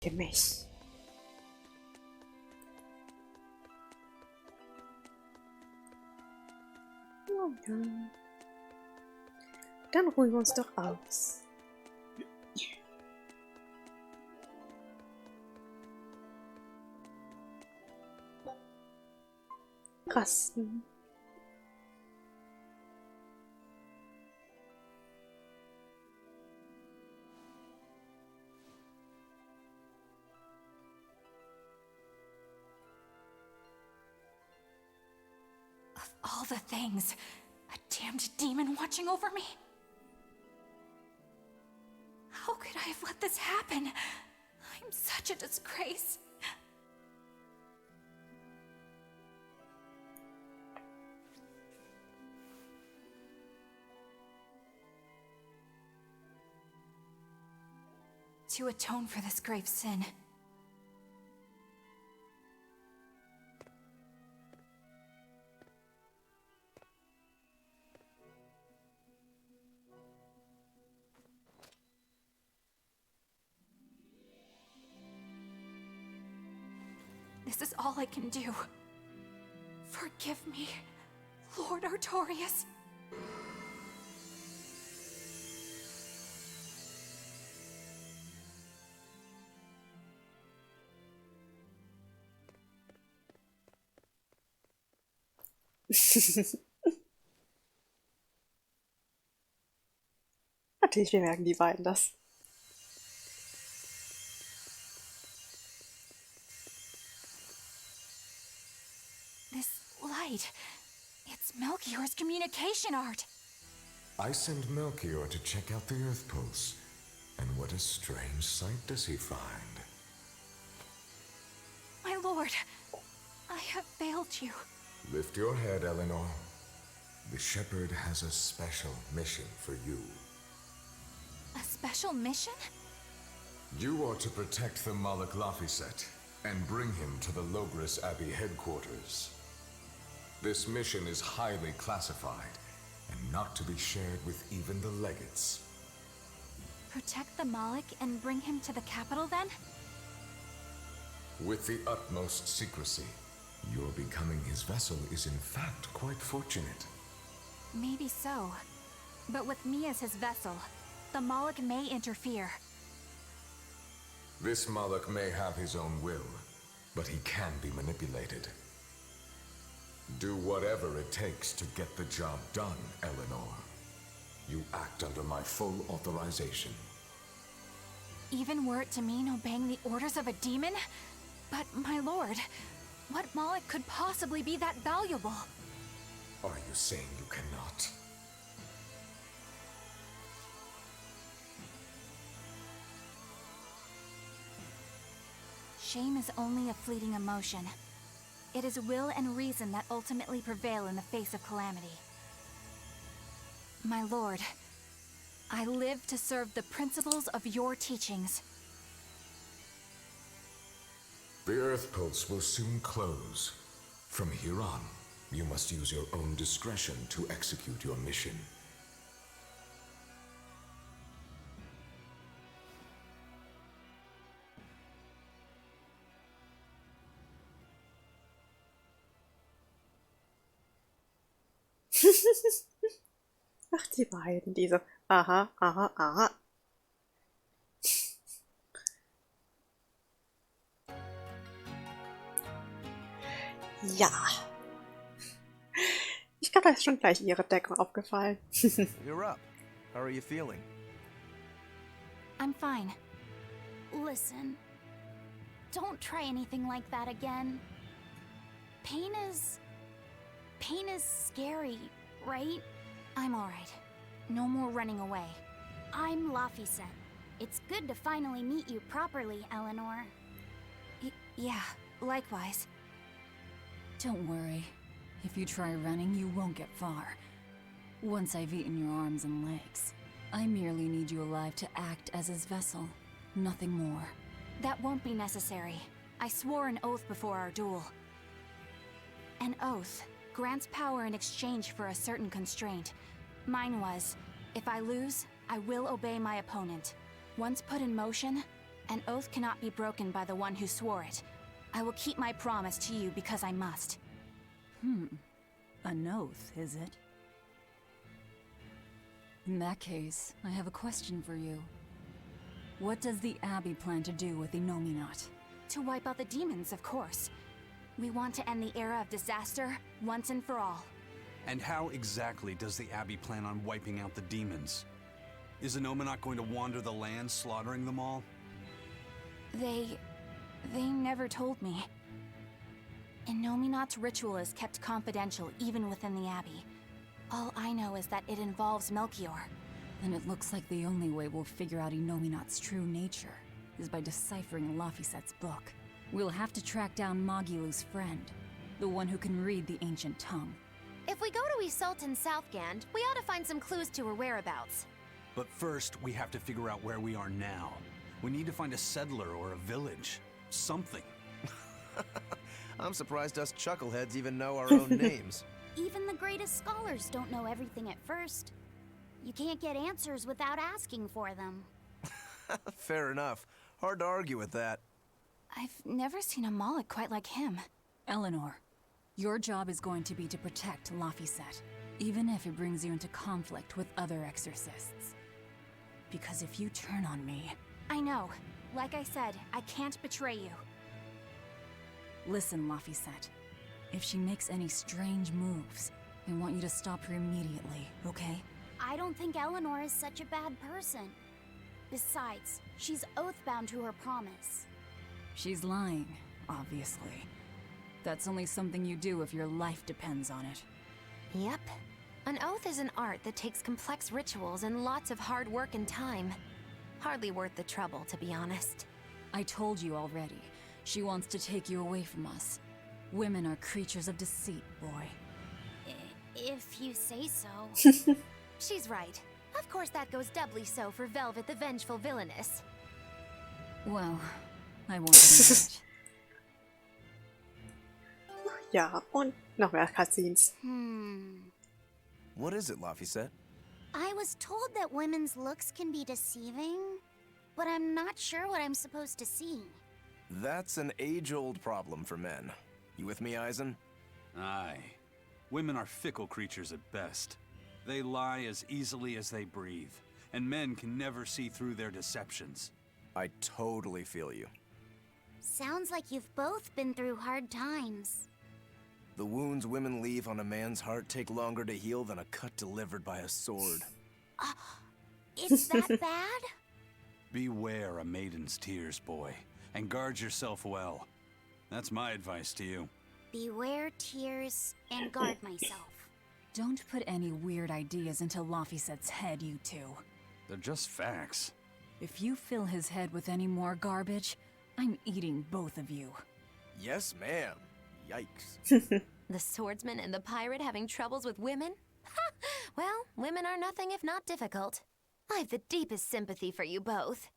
Mich. Oh ja. Dann ruhen wir uns doch aus. Rasten. Of all the things, a damned demon watching over me? How could I have let this happen? I'm such a disgrace. To atone for this grave sin, this is all I can do. Forgive me, Lord Artorias. Natürlich bemerken die beiden das. This light, it's Melchior's communication art. I send Melchior to check out the Earth Pulse. And what a strange sight does he find? My lord, I have failed you. Lift your head, Eleanor. The Shepherd has a special mission for you. A special mission? You are to protect the Malak Laphicet and bring him to the Logris Abbey headquarters. This mission is highly classified and not to be shared with even the legates. Protect the Malik and bring him to the capital, then? With the utmost secrecy. Your becoming his vessel is in fact quite fortunate. Maybe so. But with me as his vessel, the Malik may interfere. This Malak may have his own will, but he can be manipulated. Do whatever it takes to get the job done, Eleanor. You act under my full authorization. Even were it to mean obeying the orders of a demon? But, my lord, what Malik could possibly be that valuable? Are you saying you cannot? Shame is only a fleeting emotion. It is will and reason that ultimately prevail in the face of calamity. My lord, I live to serve the principles of your teachings. The Earth Pulse will soon close. From here on, you must use your own discretion to execute your mission. Ach, die beiden, diese. Aha, aha, aha. Ja. Ich glaube, da ist schon gleich ihre Deckung aufgefallen. You're up. How are you feeling? I'm fine. Listen, don't try anything like that again. Pain is scary, right? I'm alright. No more running away. I'm Laphicet. It's good to finally meet you properly, Eleanor. Yeah, likewise. Don't worry. If you try running, you won't get far. Once I've eaten your arms and legs. I merely need you alive to act as his vessel. Nothing more. That won't be necessary. I swore an oath before our duel. An oath grants power in exchange for a certain constraint. Mine was, if I lose, I will obey my opponent. Once put in motion, An oath cannot be broken by the one who swore it. I will keep my promise to you because I must. An oath, is it? In that case, I have a question for you. What does the Abbey plan to do with the Nominat? To wipe out the demons, of course. We want to end the era of disaster once and for all. And how exactly does the Abbey plan on wiping out the demons? Is the Nominat going to wander the land, slaughtering them all? They never told me. Nominat's ritual is kept confidential even within the Abbey. All I know is that it involves Melchior. Then it looks like the only way we'll figure out Nominat's true nature is by deciphering Laphicet's book. We'll have to track down Magilu's friend, the one who can read the ancient tongue. If we go to Isolt in Southgand, we ought to find some clues to her whereabouts. But first, we have to figure out where we are now. We need to find a settler or a village. Something. I'm surprised us chuckleheads even know our own names. Even the greatest scholars don't know everything at first. You can't get answers without asking for them. Fair enough. Hard to argue with that. I've never seen a Moloch quite like him. Eleanor, your job is going to be to protect Laphicet, even if it brings you into conflict with other exorcists. Because if you turn on me... I know. Like I said, I can't betray you. Listen, Laphicet. If she makes any strange moves, I want you to stop her immediately, okay? I don't think Eleanor is such a bad person. Besides, she's oath-bound to her promise. She's lying, obviously. That's only something you do if your life depends on it. Yep. An oath is an art that takes complex rituals and lots of hard work and time. Hardly worth the trouble, to be honest. I told you already. She wants to take you away from us. Women are creatures of deceit, boy. If you say so. She's right. Of course that goes doubly so for Velvet the Vengeful Villainess. Well, I won't admit it. Ja, und noch mehr Cutscenes. What is it, Laphicet? I was told that women's looks can be deceiving, but I'm not sure what I'm supposed to see. That's an age-old problem for men. You with me, Eisen? Aye. Women are fickle creatures at best. They lie as easily as they breathe, and men can never see through their deceptions. I totally feel you. Sounds like you've both been through hard times. The wounds women leave on a man's heart take longer to heal than a cut delivered by a sword. It's that bad? Beware a maiden's tears, boy, and guard yourself well. That's my advice to you. Beware tears and guard myself. Don't put any weird ideas into Laphicet's head, you two. They're just facts. If you fill his head with any more garbage, I'm eating both of you. Yes, ma'am. Yikes. The swordsman and the pirate having troubles with women? Ha! Well, women are nothing if not difficult. I've the deepest sympathy for you both.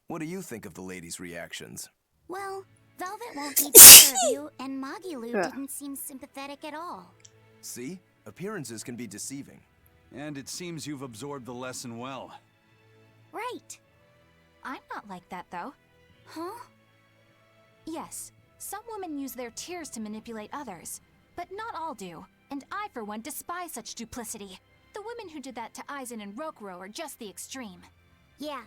What do you think of the ladies' reactions? Well, Velvet won't be taking of you, and Magilu didn't seem sympathetic at all. See? Appearances can be deceiving. And it seems you've absorbed the lesson well. Right. I'm not like that, though. Huh? Yes, some women use their tears to manipulate others, but not all do, and I, for one, despise such duplicity. The women who did that to Eisen and Rokuro are just the extreme. Yeah,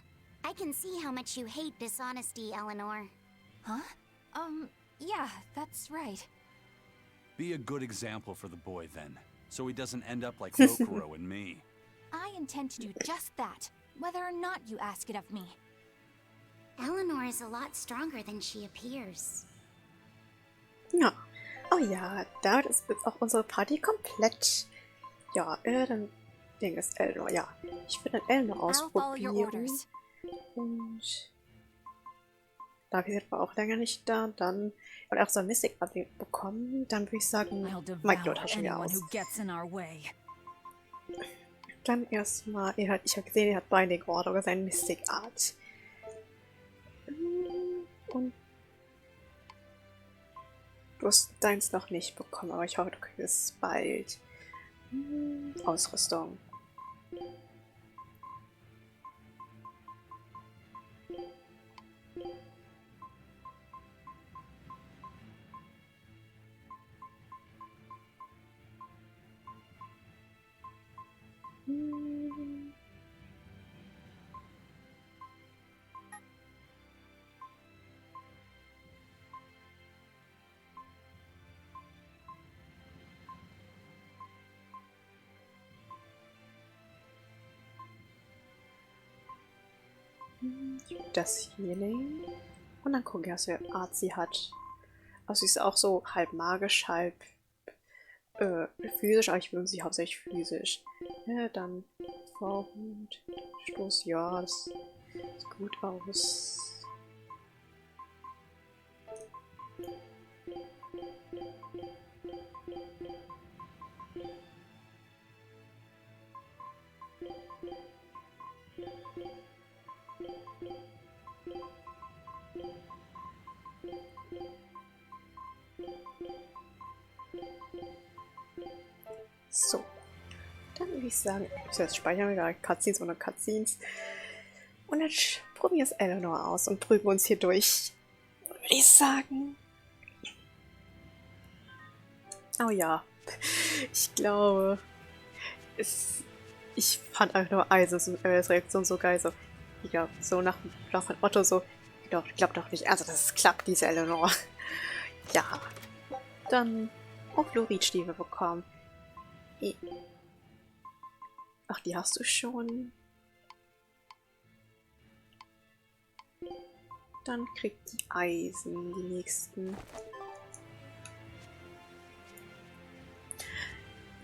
I can see how much you hate dishonesty, Eleanor. Huh? Yeah, that's right. Be a good example for the boy, then, so he doesn't end up like Rokuro and me. I intend to do just that, whether or not you ask it of me. Eleanor is a lot stronger than she appears. Ja. Oh ja, damit ist jetzt auch unsere Party komplett. Ja, dann Ding ist Eleanor. Ja, ich will dann Eleanor ausprobieren. Und David war auch länger nicht da. Dann und auch so ein Mystic bekommen. Dann würde ich sagen, Mike taschen wir aus. Dann erstmal, ich habe gesehen, er hat Binding Order oder sein Mystic Art. Und du hast deins noch nicht bekommen, aber ich hoffe, du kriegst es bald. Das Healing. Und dann gucken wir, was für eine Art sie hat. Also sie ist auch so halb magisch, halb physisch, aber ich benutze sie hauptsächlich physisch. Dann Vorhund, Stoß, ja, das sieht gut aus. So, dann würde ich sagen, jetzt speichern wir da Cutscenes oder Cutscenes. Und dann probieren wir es Eleanor aus und prüfen uns hier durch. Würde ich sagen. Oh ja, ich glaube, ich fand einfach nur Eises Reaktion so geil. So, ja, so nach von Otto so, ich glaube doch nicht, also das klappt, diese Eleanor. Ja, dann auch Fluoridstiefel bekommen. Ach, die hast du schon. Dann kriegt die Eisen die nächsten.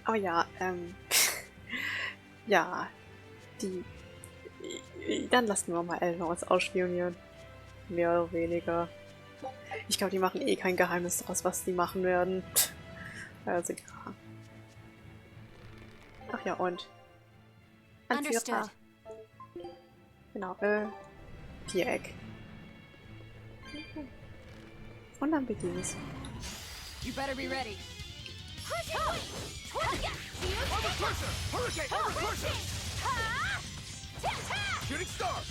Oh ja, ja, dann lassen wir mal Eleanor uns ausspionieren. Mehr oder weniger. Ich glaube, die machen eh kein Geheimnis daraus, was die machen werden. Also ja. Ach ja, und Anführer. Genau, Viereck. Und dann beginn's. You better be ready. Shooting star!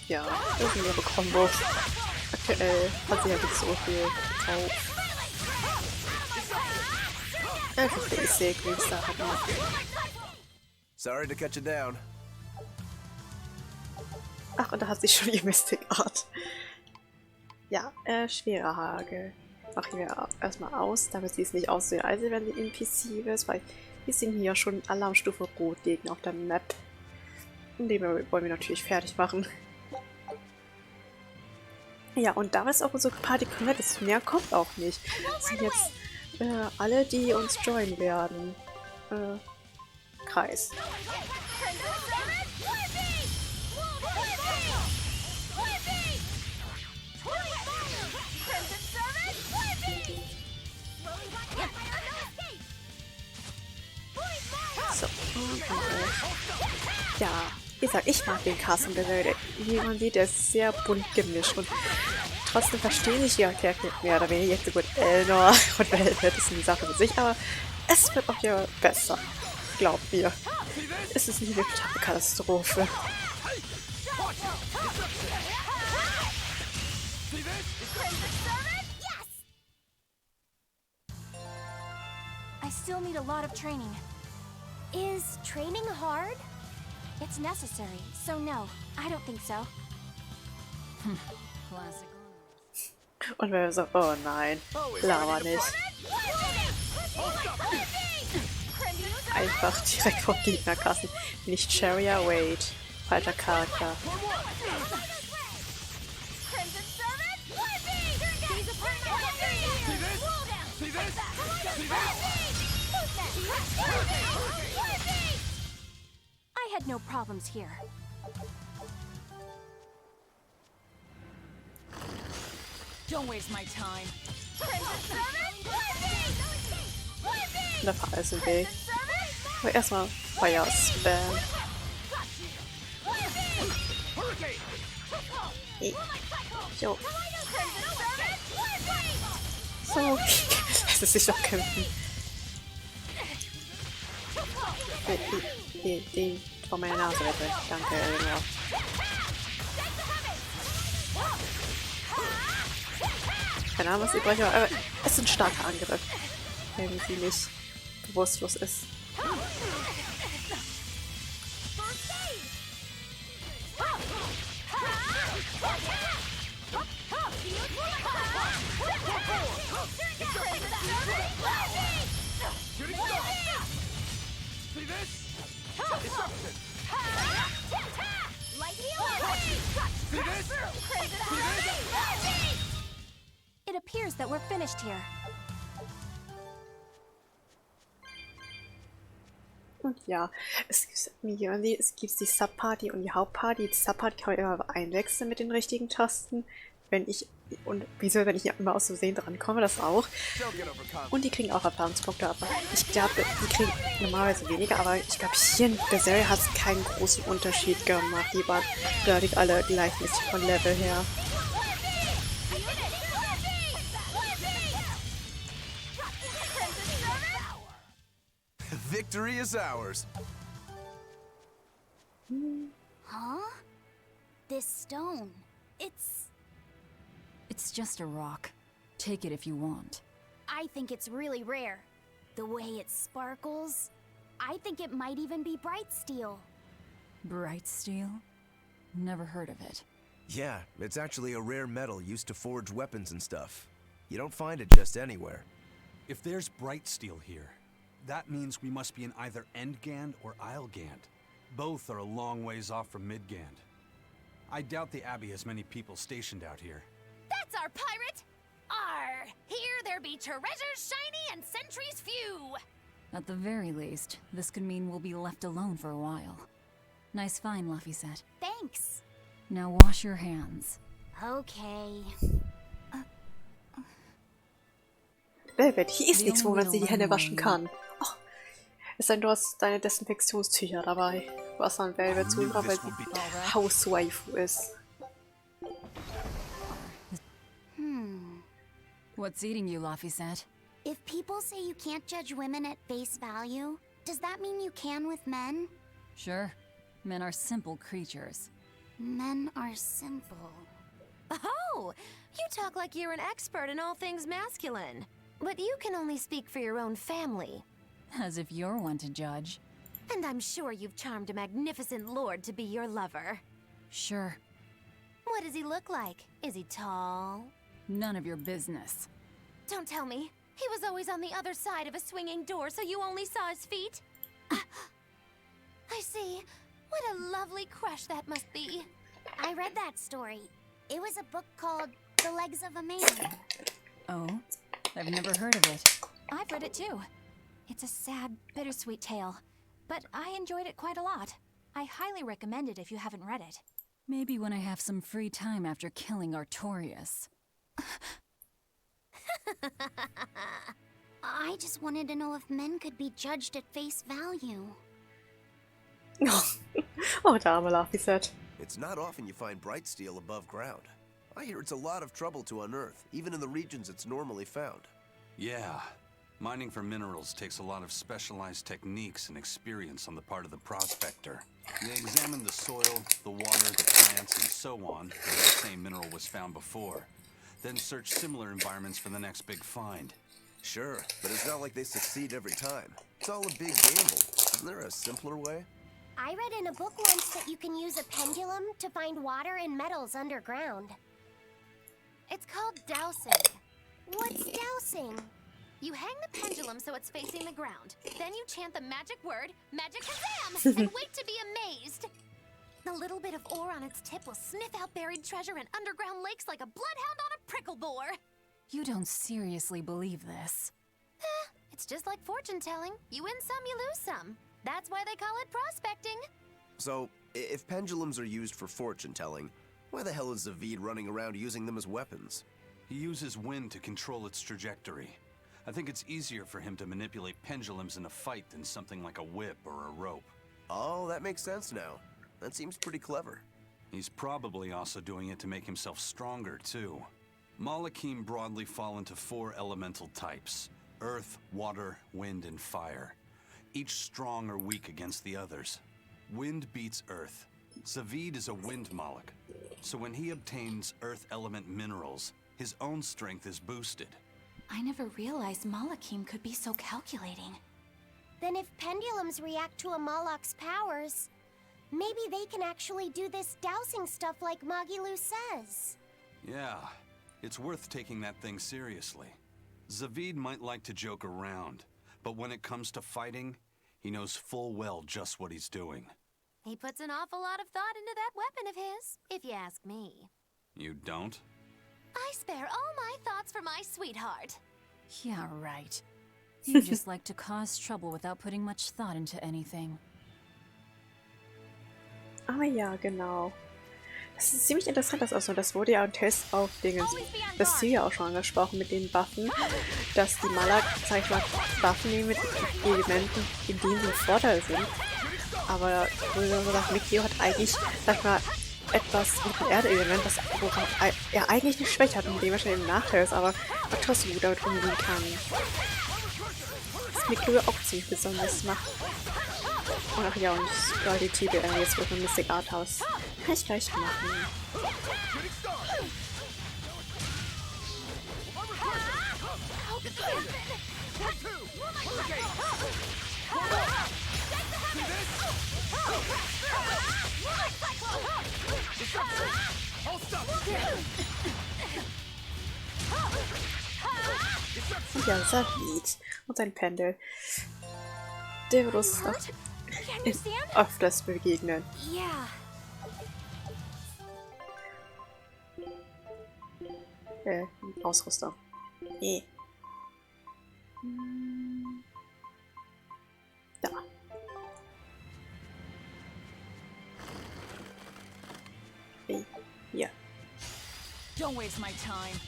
Ja, das sind ihre Kombos. Aktuell hat sie ja nicht so viel drauf. Einfach basic, wie es da hat. Sorry to cut you down. Ach, und da hat sie schon die Mystic Art. Ja, schwerer Hagel. Machen wir erstmal aus, damit sie es nicht aussehen, als wenn die NPC ist, weil wir sind hier schon Alarmstufe Rot Gegner auf der Map. Und den wollen wir natürlich fertig machen. Ja, und da ist auch unsere Party komplett. Mehr kommt auch nicht. Das sind jetzt alle, die uns joinen werden. Kreis. So, ja, wie gesagt, ich mag den Cast und wie man sieht, der ist sehr bunt gemischt und trotzdem verstehe ich die Charaktere mehr oder weniger jetzt so gut Eleanor und Velvet ist eine Sache für sich, aber es wird auch ja besser, glaubt mir. Es ist nicht wirklich eine Katastrophe. I still need a lot of training. Is training hard? It's necessary, so no, I don't think so. Classic. Und wir so, oh nein, Lava nicht. Einfach direkt vor Gegnerkassen. Nicht Sharia, wait. Falscher Charakter. I had no problems here. Don't waste my time. Da war alles im Weg. Aber erstmal Feuer spam. Jo. So, lass es sich doch kämpfen. Den vor meiner Nase bitte. Danke, Eleanor. Keine Ahnung, was ich brauche, aber es ist ein starker Angriff. Wenn sie nicht bewusstlos ist. promise that we're finished here. Und ja, es gibt die Subparty und die Hauptparty. Die Subparty kann man immer einwechseln mit den richtigen Tasten. Wenn ich hier immer aus Versehen drankomme, das auch. Und die kriegen auch Erfahrungspunkte, aber ich glaube, die kriegen normalerweise weniger, aber ich glaube, hier in Berseria hat es keinen großen Unterschied gemacht. Die waren deutlich alle gleichmäßig von Level her. Victory is ours. Huh? This stone. It's just a rock. Take it if you want. I think it's really rare. The way it sparkles. I think it might even be bright steel. Bright steel? Never heard of it. Yeah, it's actually a rare metal used to forge weapons and stuff. You don't find it just anywhere. If there's bright steel here, that means we must be in either Endgand or Islegand. Both are a long ways off from Midgand. I doubt the Abbey has many people stationed out here. That's our pirate! Arr! Here there be treasures shiny and sentries few! At the very least, this could mean we'll be left alone for a while. Nice find, Laphicet. Thanks. Now wash your hands. Okay. Velvet, hier ist nichts, wo man sich die Hände waschen kann. Oh, es sei denn, du hast deine Desinfektionstücher dabei. Was an Velvet zukommt, weil sie Hauswaifu ist. What's eating you, Laphicet? If people say you can't judge women at face value, does that mean you can with men? Sure. Men are simple creatures. Men are simple. Oh! You talk like you're an expert in all things masculine. But you can only speak for your own family. As if you're one to judge. And I'm sure you've charmed a magnificent lord to be your lover. Sure. What does he look like? Is he tall? None of your business. Don't tell me. He was always on the other side of a swinging door, so you only saw his feet? I see. What a lovely crush that must be. I read that story. It was a book called The Legs of a Man. Oh? I've never heard of it. I've read it too. It's a sad, bittersweet tale, but I enjoyed it quite a lot. I highly recommend it if you haven't read it. Maybe when I have some free time after killing Artorias. I just wanted to know if men could be judged at face value. Oh, der arme Laphicet. It's not often you find bright steel above ground. I hear it's a lot of trouble to unearth, even in the regions it's normally found. Yeah. Mining for minerals takes a lot of specialized techniques and experience on the part of the prospector. They examine the soil, the water, the plants, and so on, where the same mineral was found before. Then search similar environments for the next big find. Sure, but it's not like they succeed every time. It's all a big gamble. Isn't there a simpler way? I read in a book once that you can use a pendulum to find water and metals underground. It's called dowsing. What's dowsing? You hang the pendulum so it's facing the ground. Then you chant the magic word, Magic Kazam, and wait to be amazed. The little bit of ore on its tip will sniff out buried treasure in underground lakes like a bloodhound on a prickle bore. You don't seriously believe this. It's just like fortune telling. You win some, you lose some. That's why they call it prospecting. So, if pendulums are used for fortune telling, why the hell is Zavid running around using them as weapons? He uses wind to control its trajectory. I think it's easier for him to manipulate pendulums in a fight than something like a whip or a rope. Oh, that makes sense now. That seems pretty clever. He's probably also doing it to make himself stronger, too. Malakim broadly fall into 4 elemental types: earth, water, wind, and fire. Each strong or weak against the others. Wind beats earth. Zavid is a wind Moloch, so when he obtains earth element minerals, his own strength is boosted. I never realized Malakim could be so calculating. Then if pendulums react to a Moloch's powers, maybe they can actually do this dowsing stuff like Magilu says. Yeah, it's worth taking that thing seriously. Zavid might like to joke around, but when it comes to fighting, he knows full well just what he's doing. He puts an awful lot of thought into that weapon of his, if you ask me. You don't? I spare all my thoughts for my sweetheart. Yeah, right. You just like to cause trouble without putting much thought into anything. Ah ja, genau. Das ist ziemlich interessant, das auch so. Das wurde ja im Test auf Dingens Berseria auch schon angesprochen mit den Waffen, dass die Maler, sag ich mal, Waffen nehmen mit Elementen, in denen sie ein Vorteil sind. Aber wurde dann gesagt, Mikio hat eigentlich, sag ich mal, etwas mit dem Erdeelement, das er eigentlich eine Schwäche hat und dementsprechend ein Nachteil ist, aber trotzdem gut damit umgehen kann. Was Mikio auch ziemlich besonders macht. Und ach ja, und die TBR jetzt wird ein Mystic Art House. Kann ich gleich machen. Und ja, Salit und sein Pendel. Der wird uns noch öfters begegnen. Yeah. Ausrüstung. Nee. Da. Hier. Don't waste my time.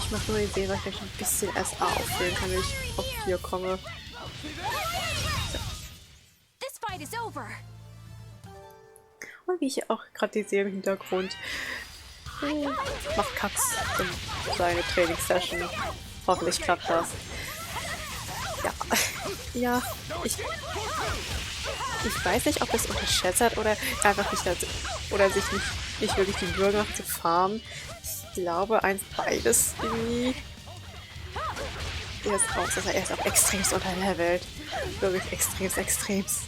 Ich mache nur die Idee, weil ich vielleicht ein bisschen erst auffüllen kann, wenn ich auf 4 komme. This fight is over. Und wie ich auch gerade die sehe im Hintergrund. Macht Katz in seine Trainingssession. Hoffentlich klappt das. Ja. Ja, ich weiß nicht, ob es unterschätzt hat oder einfach nicht oder sich nicht wirklich die Mühe gemacht zu farmen. Ich glaube, beides irgendwie. Er ist auch extremst unterlevelt. Wirklich extremst.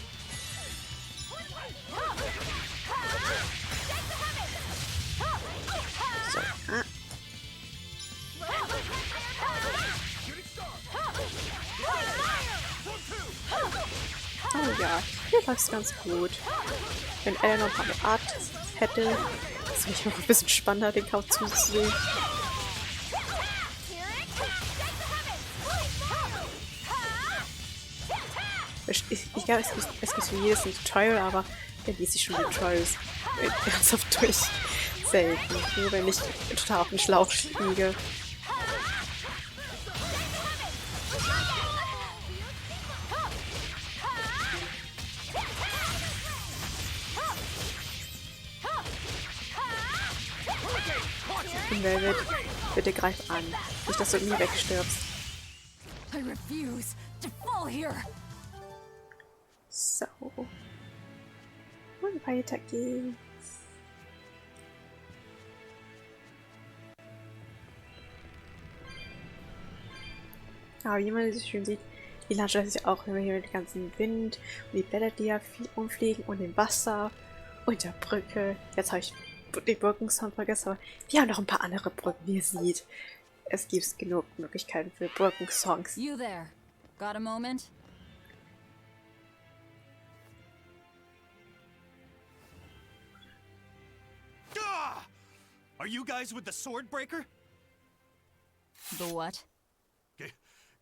So, Oh ja, hier läuft's ganz gut. Wenn er noch ein paar Art hätte, das wäre noch ein bisschen spannender, den Kampf zuzusehen. Ich glaube, es gibt für jedes ein Tutorial, aber der liest sich schon die Tutorials ernsthaft durch. Selten. Nur wenn ich total auf den Schlauch liege. Und Velvet, bitte greif an. Nicht, dass du mir wegstirbst. I refuse to fall here. So. Und weiter geht's. Aber wie man so schön sieht, die Landschaft ist ja auch immer hier mit dem ganzen Wind und die Bälle, die ja viel umfliegen und dem Wasser und der Brücke. Jetzt habe ich den Brückensong vergessen, aber wir haben noch ein paar andere Brücken, wie ihr seht. Es gibt genug Möglichkeiten für Brückensongs. You there. Got a moment? Are you guys with the sword breaker? The what?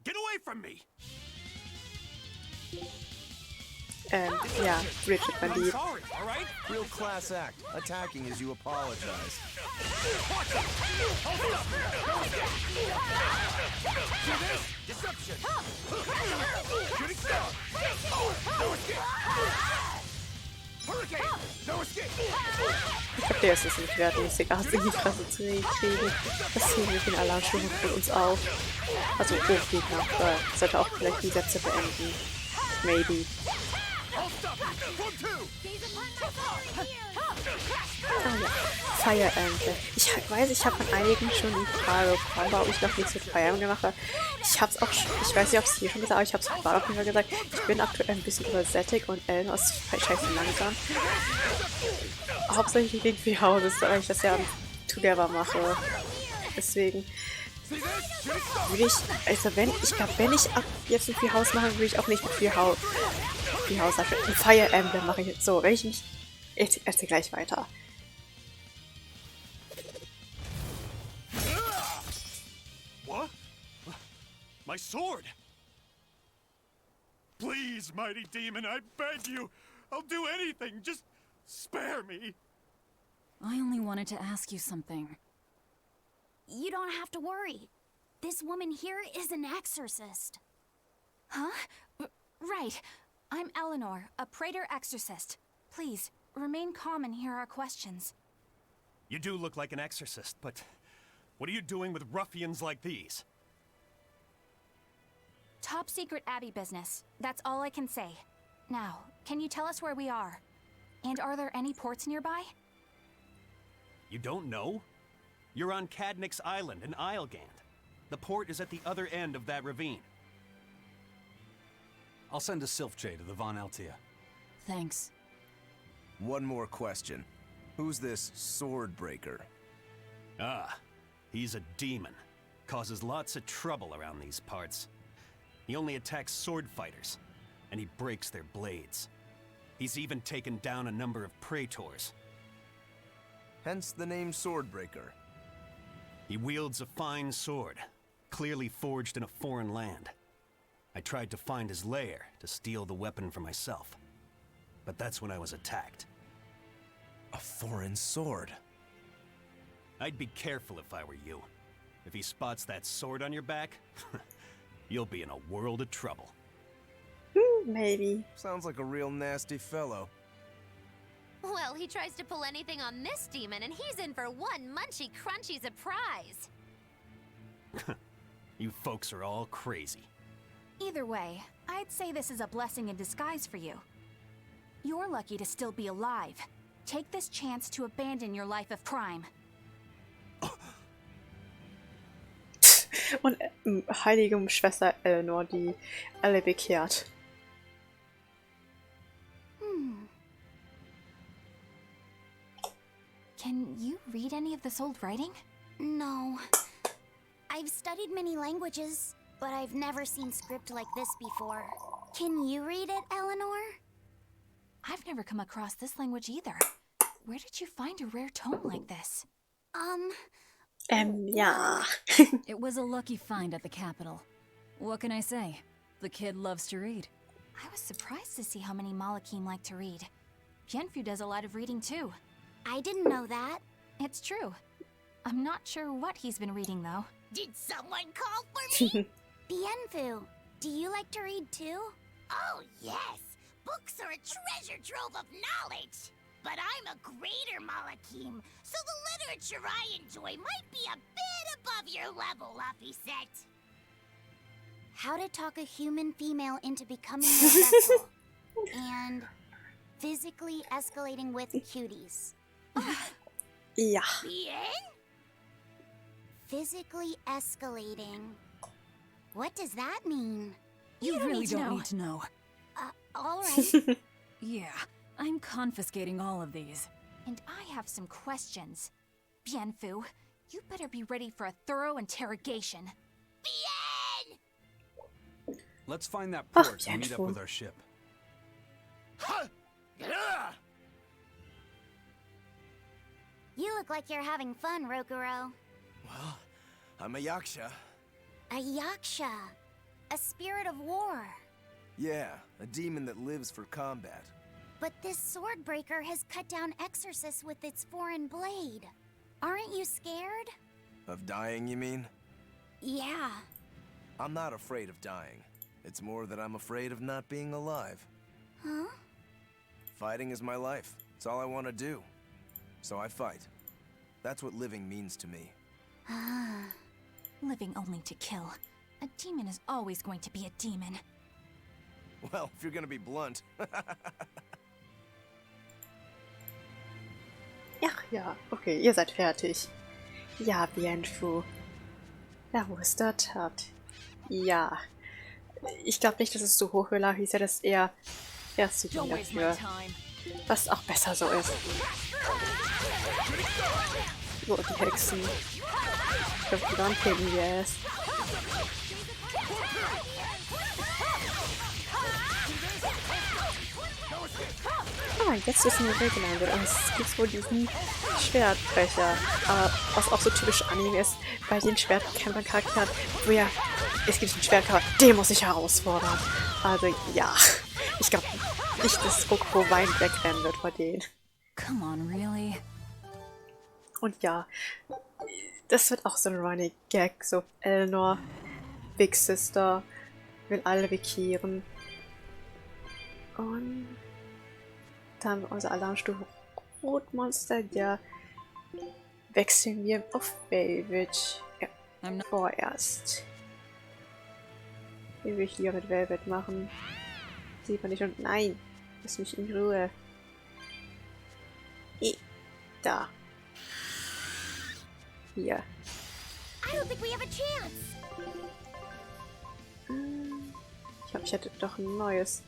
Get away from me! Ja, Richard I'm Bandit. sorry, all right? Real class act. Attacking as you apologize. Deception! Shooting star! No escape! Hurricane! No escape! Ich glaube, der ist es nicht wert, Mystic Arts in die Fresse zu kriegen. Das ziehen wir den Alarmstufen von uns auf. Also Hochgegner. Sollte auch vielleicht die Sätze beenden. Maybe. Ah ja, Fire Emblem. Ich weiß, ich habe von einigen schon die Frage bekommen, warum ich noch nichts mit Fire Emblem gemacht habe. Ich hab's auch schon, ich weiß nicht, ob es hier schon gesagt, aber ich habe es gerade auf jeden Fall gesagt. Ich bin aktuell ein bisschen übersättigt und Elno ist scheiße langsam. hauptsächlich wegen viel Hauses, weil ich das ja together mache. Deswegen würde ich, also wenn ich ab jetzt ein Viel Haus mache, würde ich auch nicht mit Viel Haus ein Fire Emblem mache ich jetzt so. Wenn ich mich, ich erzähle gleich weiter. What? My sword! Please, mighty demon, I beg you! I'll do anything, just spare me! I only wanted to ask you something. You don't have to worry. This woman here is an exorcist. Huh? Right. I'm Eleanor, a praetor exorcist. Please, remain calm and hear our questions. You do look like an exorcist, but what are you doing with ruffians like these? Top secret Abbey business. That's all I can say. Now, can you tell us where we are? And are there any ports nearby? You don't know? You're on Cadnick's Island in Islegand. The port is at the other end of that ravine. I'll send a Sylph-J to the Von Altea. Thanks. One more question. Who's this sword breaker? Ah, he's a demon. Causes lots of trouble around these parts. He only attacks sword fighters, and he breaks their blades. He's even taken down a number of praetors. Hence the name Swordbreaker. He wields a fine sword, clearly forged in a foreign land. I tried to find his lair to steal the weapon for myself, but that's when I was attacked. A foreign sword. I'd be careful if I were you. If he spots that sword on your back, you'll be in a world of trouble. Maybe. Sounds like a real nasty fellow. Well, he tries to pull anything on this demon, and he's in for one munchy crunchy surprise. You folks are all crazy. Either way, I'd say this is a blessing in disguise for you. You're lucky to still be alive. Take this chance to abandon your life of crime. Und heilige Schwester Eleanor, die alle bekehrt. Can you read any of this old writing? No. I've studied many languages, but I've never seen script like this before. Can you read it, Eleanor? I've never come across this language either. Where did you find a rare tome like this? Ja. It was a lucky find at the Capitol. What can I say? The kid loves to read. I was surprised to see how many Malakim like to read. Bienfu does a lot of reading too. I didn't know that. It's true. I'm not sure what he's been reading though. Did someone call for me? Bienfu, do you like to read too? Oh, yes. Books are a treasure trove of knowledge. But I'm a greater Malakim, so the literature I enjoy might be a bit above your level, Laphicet. How to talk a human female into becoming your vessel. And physically escalating with cuties. Ja. Bien? Physically escalating. What does that mean? You really don't need to know. Alright. Yeah, I'm confiscating all of these. And I have some questions. Bienfu, you better be ready for a thorough interrogation. Bien! Let's find that Ach, port and meet up Bienfu. with our ship. You look like you're having fun, Rokuro. Well, I'm a yaksha. A yaksha. A spirit of war. Yeah, a demon that lives for combat. But this sword breaker has cut down exorcists with its foreign blade. Aren't you scared? Of dying, you mean? Yeah. I'm not afraid of dying. It's more that I'm afraid of not being alive. Huh? Fighting is my life. It's all I want to do. So I fight. That's what living means to me. Ah. Living only to kill. A demon is always going to be a demon. Well, if you're gonna be blunt. Ja, okay, ihr seid fertig. Ja, Bienfu. Ja, wo ist der Tat? Ja. Ich glaube nicht, dass es so hochgeladen ist, ja, das eher zu Don't viel waste my dafür. time. Was auch besser so ist. So, die Hexen. Ich glaube, die waren Piggy, yes. Ah, jetzt ist eine Regel gelandet und es gibt wohl diesen Schwertbrecher. Was auch so typisch Anime ist, bei den Schwertkämpfer-Charakteren, wo ja, es gibt einen Schwertkämpfer, den muss ich herausfordern. Also ja, ich glaube nicht, dass Okro Wein wegrennen wird vor denen. Come on, really? Und ja, das wird auch so ein Running Gag, so Eleanor, Big Sister, will alle bekehren. Und dann unser Alarmstufe Rotmonster, der wechseln wir auf Velvet. Ja, vorerst. Wie will ich hier mit Velvet machen? Sieht man nicht und nein, lass mich in Ruhe. Da. Hier. I don't think we have a chance. Ich glaube, ich hätte doch ein neues.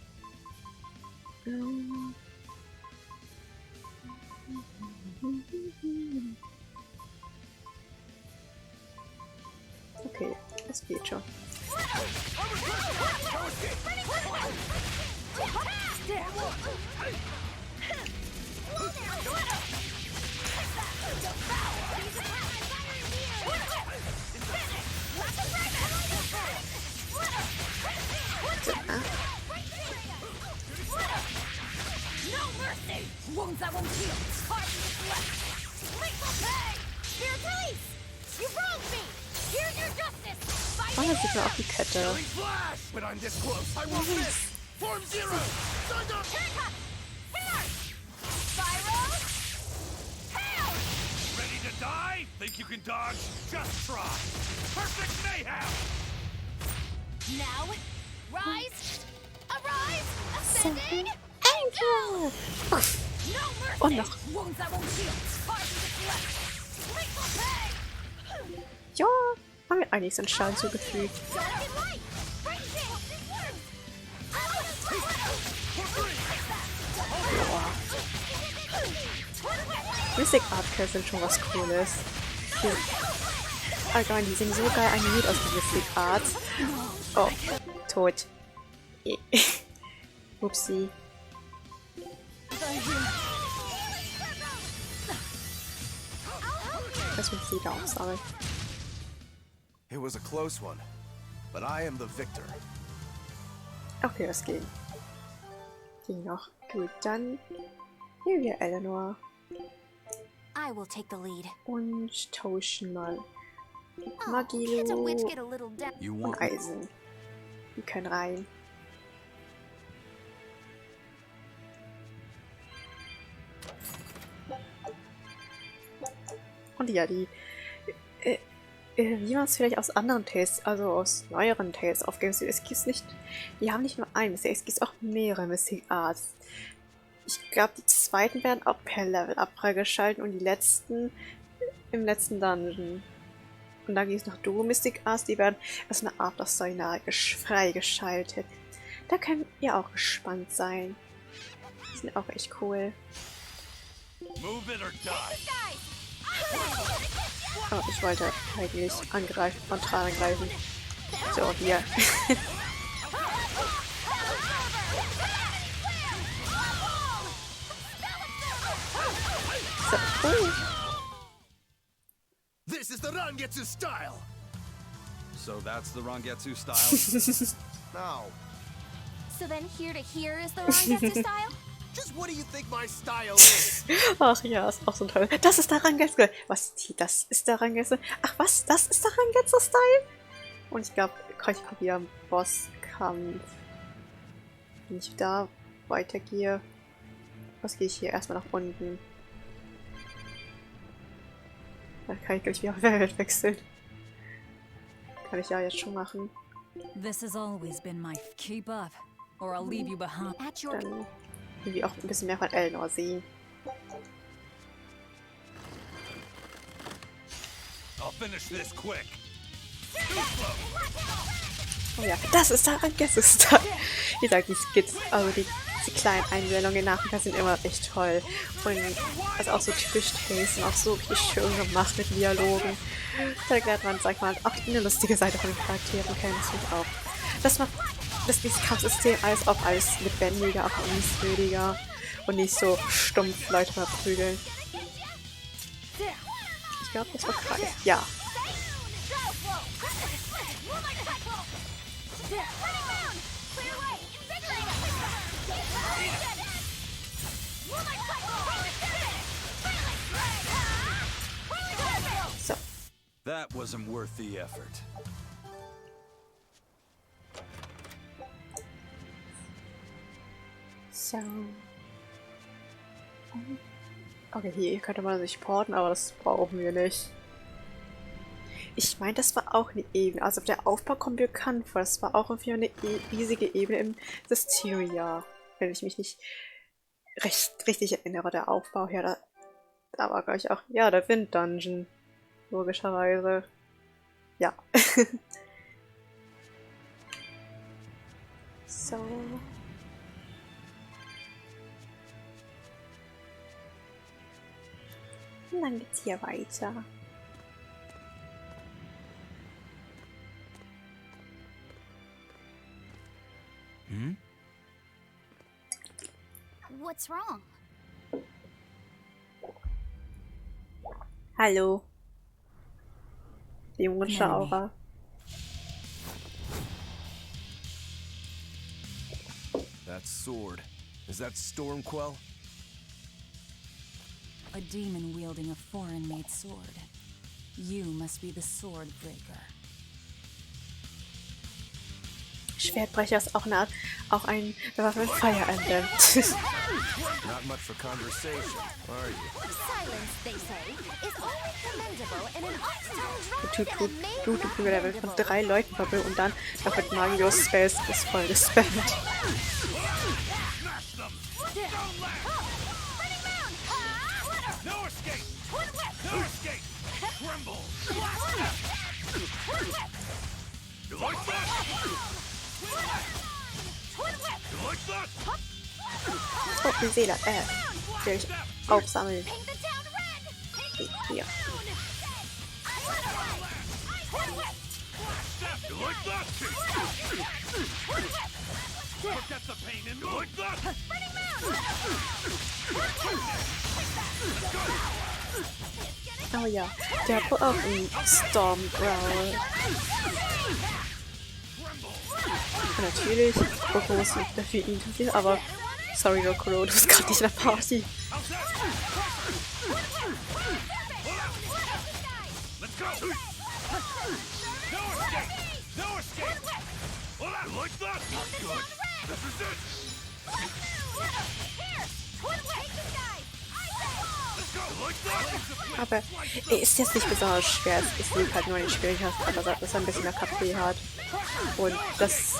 Okay, das geht schon. Wounds that won't heal. Here, please! You wronged me! Here's your justice! Oh, das sieht mir auf die Kette. When I'm this close, I won't miss! Form Zero! Thunder! Ready to die? Think you can dodge? Just try. Perfect mayhem! Now, rise, arise, ascending, Angel! Und noch. Ja, haben wir einiges an Schaden zugefügt. Boah. Mystic Art sind schon was Cooles. Allgemein, die sehen so geil animiert aus, die Mystic Arts. Oh, tot. Upsi. Das muss jeder auch sagen. It was a close one, but I am the victor. Okay, das ging. Ging noch. Gut, dann nehmen wir Eleanor I will take the lead. und tauschen mal can't a witch get a little down? You und want Eisen. Die können rein. Und ja, die wie man es vielleicht aus anderen Tales, also aus neueren Tales aufgeben sieht, es gibt nicht, die haben nicht nur einen Mystic, es gibt auch mehrere Mystic Arts. Ich glaube, die zweiten werden auch per Level up freigeschalten und die letzten im letzten Dungeon. Und dann gibt es noch Duo Mystic Arts, die werden aus einer Art Story freigeschaltet. Da könnt ihr auch gespannt sein. Die sind auch echt cool. move it or die? Oh, ich wollte eigentlich angreifen, frontal angreifen. So, hier. So, This is the Rangetsu style! So that's the Rangetsu style? Now, So then here to here is the Rangetsu style? just what do you think my style is? Ach ja, ist auch so toll. Das ist der Rangetsu. Was? Das ist der Rangetsu. Ach was? Das ist der Rangetsu-Style? Und ich glaube, ich komme wieder am Bosskampf. Wenn ich da weitergehe. Was gehe ich hier erstmal nach unten? Da kann ich gleich wieder auf Welt wechseln. Kann ich ja jetzt schon machen. This has always been my keep up, or I'll leave you behind. At your Dann irgendwie auch ein bisschen mehr von Eleanor sehen. I'll finish this quick. Oh ja, das ist der Rangetsu-Style. Wie gesagt, die Skits, also die Die kleinen Einblendungen in Nachrichten sind immer echt toll. Und also auch so typisch Taste und auch so richtig schön gemacht mit Dialogen. Da lernt man, sag ich mal, auch eine lustige Seite von den Charakteren kennen, das finde ich auch. Das macht das Kampfsystem alles auch alles lebendiger, auch liebenswürdiger und nicht so stumpf Leute verprügeln. Ich glaube, das war gerade. Ja. So. That wasn't worth the effort. So. Okay, hier könnte man sich porten, aber das brauchen wir nicht. Ich meine, das war auch eine Ebene. Also der Aufbau kommt mir bekannt vor. Das war auch irgendwie eine riesige Ebene im Systeria. Wenn ich mich nicht richtig erinnere, der Aufbau her. Da war gleich auch, ja, der Wind-Dungeon. Logischerweise. Ja. So. Und dann geht's hier weiter. Hmm? What's wrong? Hallo. Die junge Schauer. That sword. Is that Stormquell? A demon wielding a foreign-made sword. You must be the sword breaker. Schwertbrecher ist auch eine Art, auch ein Waffe mit Fire Emblem. Not much for conversation, are you? Silence, they say, is only commendable in an obstinate Blut-Level von 3 Leuten verwirrt und dann noch mit Magios Spells ist voll gespammt. No escape! No escape! Tremble! You like that? You like that? Oh, die Seele, will ich aufsammeln. Hier. You like that? Forget the pain and you like that? Oh ja, der hat wohl auch einen Storm Growl. Und natürlich, Rokuro ist für ihn interessiert, aber sorry Rokuro, du bist gerade nicht in der Party. Let's go! No escape! No escape! Well, I like that! Good. This is it! Let's go! Like that! Aber er ist jetzt nicht besonders schwer, es liegt halt nur in den Schwierigkeitsgrad, dass er ein bisschen mehr KP hat. Und das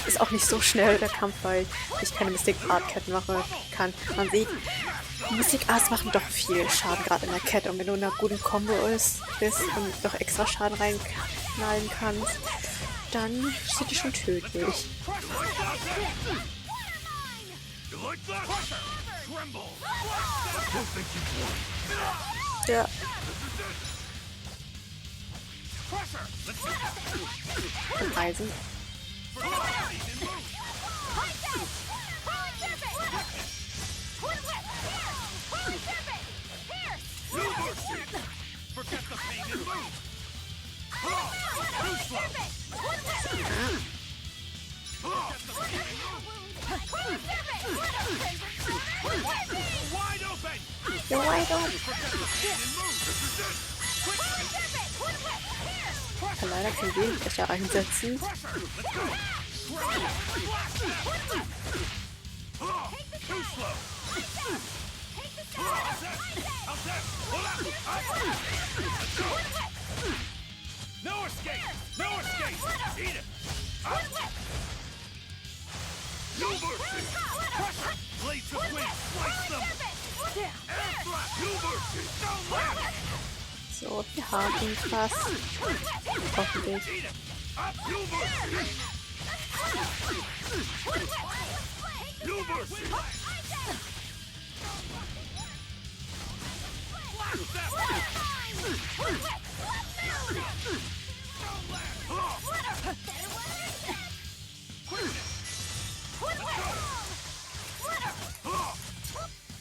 ist auch nicht so schnell, der Kampf, weil ich keine Mystic-Art-Ketten machen kann. Man sieht, Mystic-Arts machen doch viel Schaden, gerade in der Kette. Und wenn du in einer guten Combo bist und noch extra Schaden reinknallen kannst, dann sind die schon tödlich. Ja. Und Eisen. You're wide open. Ich kann leider kein Gegenbrecher einsetzen. No escape! No escape! Eat it! No mercy! Blades of wind, slice them! Air thrust! No mercy! Don't let! So, wir haben ihn fast. Hoffentlich. Eat it! Up! No mercy!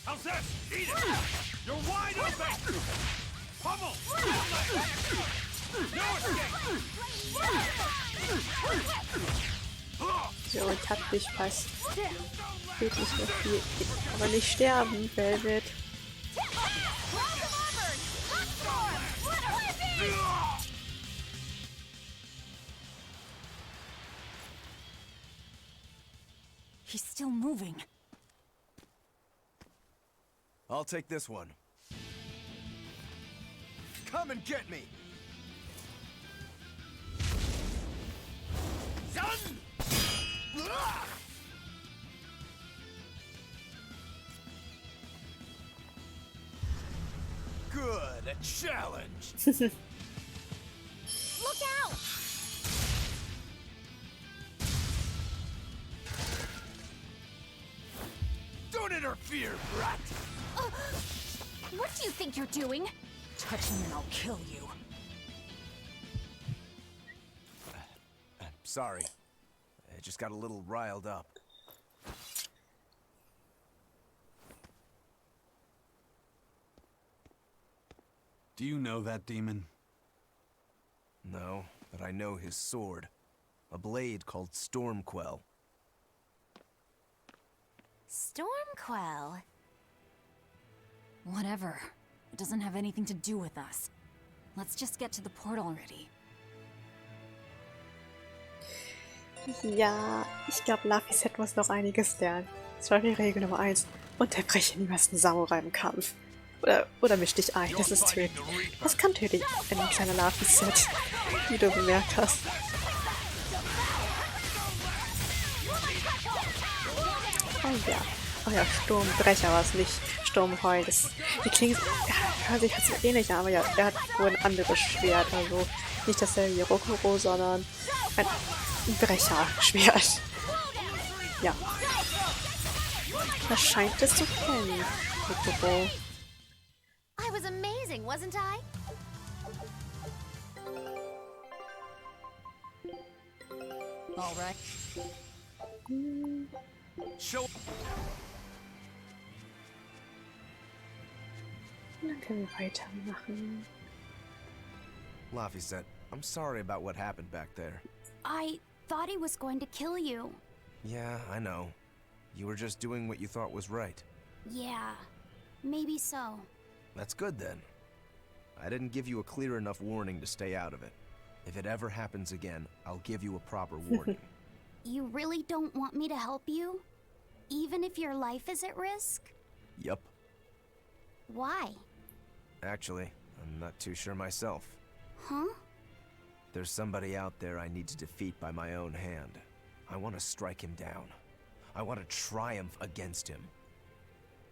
How's this? Eat it! You're wide open! Pummel! No escape! So, ich hab dich fast. Geht nicht mehr viel. Aber nicht sterben, Velvet. He's still moving. I'll take this one. Come and get me! Son! Good, a challenge! Look out! Don't interfere, brat! What do you think you're doing? Touch me and I'll kill you. Sorry. I just got a little riled up. Do you know that demon? No, but I know his sword. A blade called Stormquell. Stormquell. Whatever. It doesn't have anything to do with us. Let's just get to the port already. Ja, ich glaube, Laphicet muss noch einiges lernen. Das war die Regel Nummer 1. Unterbreche niemals einen Samurai im Kampf. Oder misch dich ein, das ist tödlich. Das kann tödlich, ein kleiner Laphicet, wie du bemerkt hast. Oh ja. Oh ja, Sturmbrecher war es nicht. Sturmheul. Die klingen, ja, hört sich halt so ähnlich an, aber ja, er hat wohl ein anderes Schwert. Also nicht dasselbe wie Rokuro, sondern ein Brecherschwert. Ja. Das scheint es zu kennen, Rokuro. I was amazing, wasn't I? All right. Show. Dann können wir weitermachen. Laphicet, I'm sorry about what happened back there. I thought he was going to kill you. Yeah, I know. You were just doing what you thought was right. Yeah, maybe so. That's good then. I didn't give you a clear enough warning to stay out of it. If it ever happens again, I'll give you a proper warning. You really don't want me to help you? Even if your life is at risk? Yup. Why? Actually, I'm not too sure myself. Huh? There's somebody out there I need to defeat by my own hand. I want to strike him down. I want to triumph against him.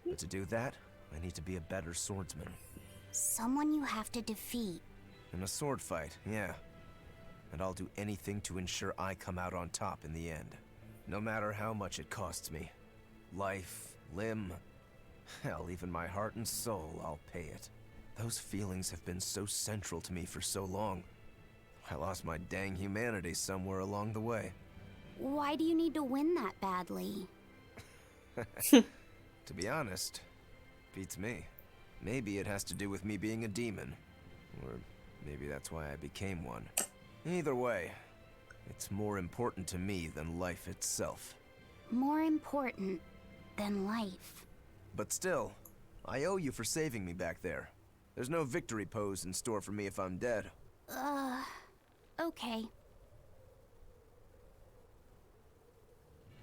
But to do that, I need to be a better swordsman. Someone you have to defeat. In a sword fight, yeah. And I'll do anything to ensure I come out on top in the end. No matter how much it costs me. Life, limb, hell, even my heart and soul, I'll pay it. Those feelings have been so central to me for so long. I lost my dang humanity somewhere along the way. Why do you need to win that badly? To be honest, beats me. Maybe it has to do with me being a demon. Or maybe that's why I became one. Either way, it's more important to me than life itself. More important than life. But still, I owe you for saving me back there. There's no victory pose in store for me if I'm dead. Okay.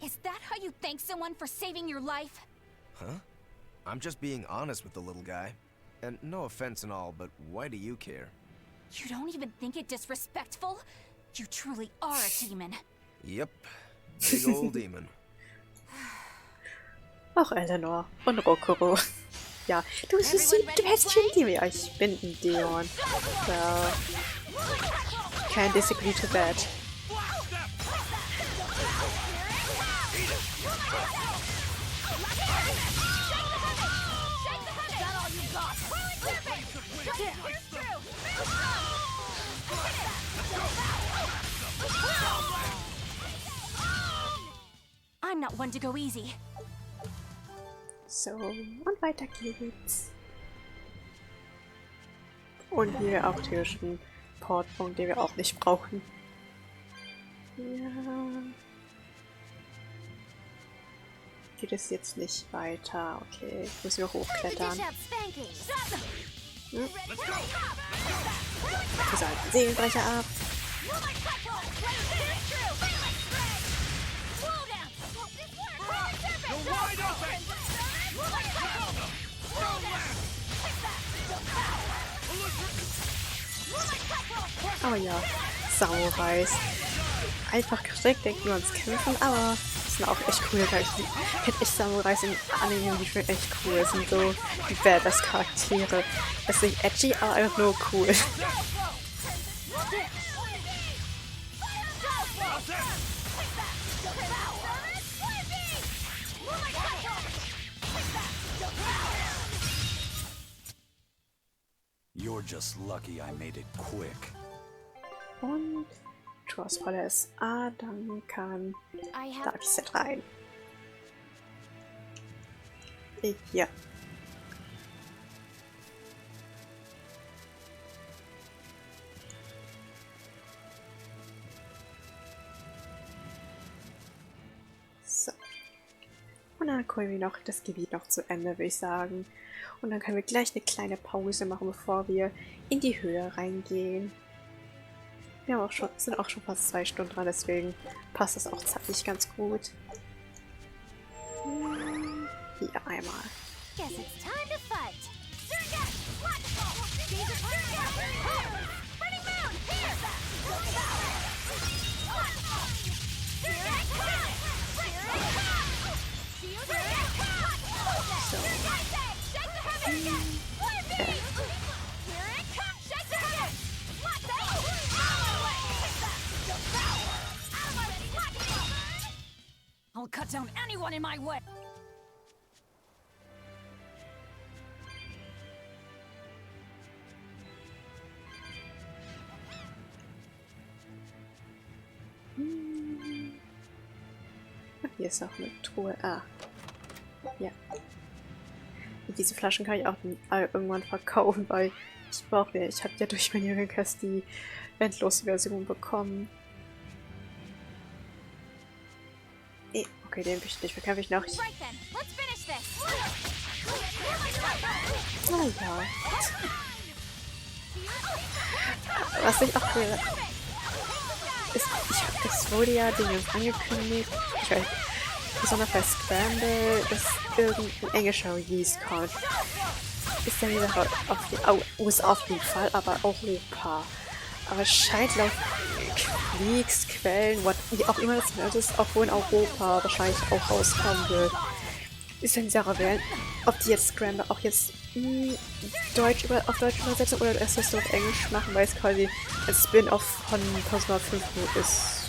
Is that how you thank someone for saving your life? Huh? I'm just being honest with the little guy. And no offense and all, but why do you care? You don't even think it disrespectful? You truly are a demon. Yep. Big old demon. Auch Eleanor und Rokuro. Ja, du hättest schon Demon. Ja, ich bin ein Dämon. Well, can't disagree to that. that one to go easy. So, und weiter geht's. Und hier auch theoretisch ein Portpunkt, den wir auch nicht brauchen. Ja. Geht es jetzt nicht weiter? Okay, müssen wir hochklettern. Hm. Wir sollten Seelenbrecher ab. Oh ja, Samurais. Einfach direkt denkt nur ans Kämpfen, aber die sind auch echt cool. Ich finde echt Samurais in Anime, die finde echt cool. Das sind so die Badass-Charaktere. Das ist nicht edgy, aber einfach nur cool. You're just lucky I made it quick. Und Torsfalle ist A, dann kann Dark Set rein. Ja. So. Und dann kommen wir noch das Gebiet noch zu Ende, würde ich sagen. Und dann können wir gleich eine kleine Pause machen, bevor wir in die Höhe reingehen. Wir haben auch schon, sind auch schon fast 2 Stunden dran, deswegen passt das auch zeitlich ganz gut. Hier einmal. So. I'll cut down anyone in my way. Hier ist auch eine Truhe. Ah. Ja. Und diese Flaschen kann ich auch irgendwann verkaufen, weil ich brauche ich habe ja durch meine Jüngerkast die Endlos-Version bekommen. Okay, den verkaufe ich noch. Oh ja. Was ich auch will, ist, es wurde ja Dinge angekündigt, ich weiß, besonders bei Scramble, dass irgendein englischer Release kommt. Ist ja wieder USA auf jeden Fall, aber Europa. Aber es scheint laut Leaks, Quellen, wie auch immer das ist, auch wohl in Europa wahrscheinlich auch rauskommen wird. Ist ja dieser Rebellen, ob die jetzt Scramble auch jetzt auf Deutsch übersetzen oder erst das nur auf Englisch machen, weil es quasi ein Spin-off von Persona 5 ist.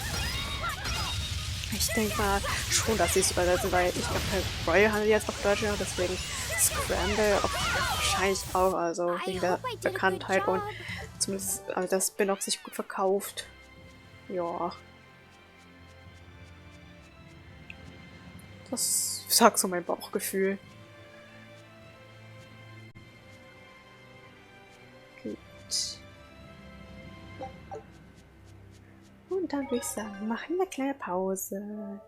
Ich denke mal schon, dass sie es übersetzen, weil ich glaube, Royal haben die jetzt auf Deutsch gemacht, deswegen Scramble wahrscheinlich auch, also wegen der Bekanntheit und zumindest das Spin-off sich gut verkauft. Ja. Das sagt so mein Bauchgefühl. Gut. Und dann würde ich sagen, machen wir eine kleine Pause.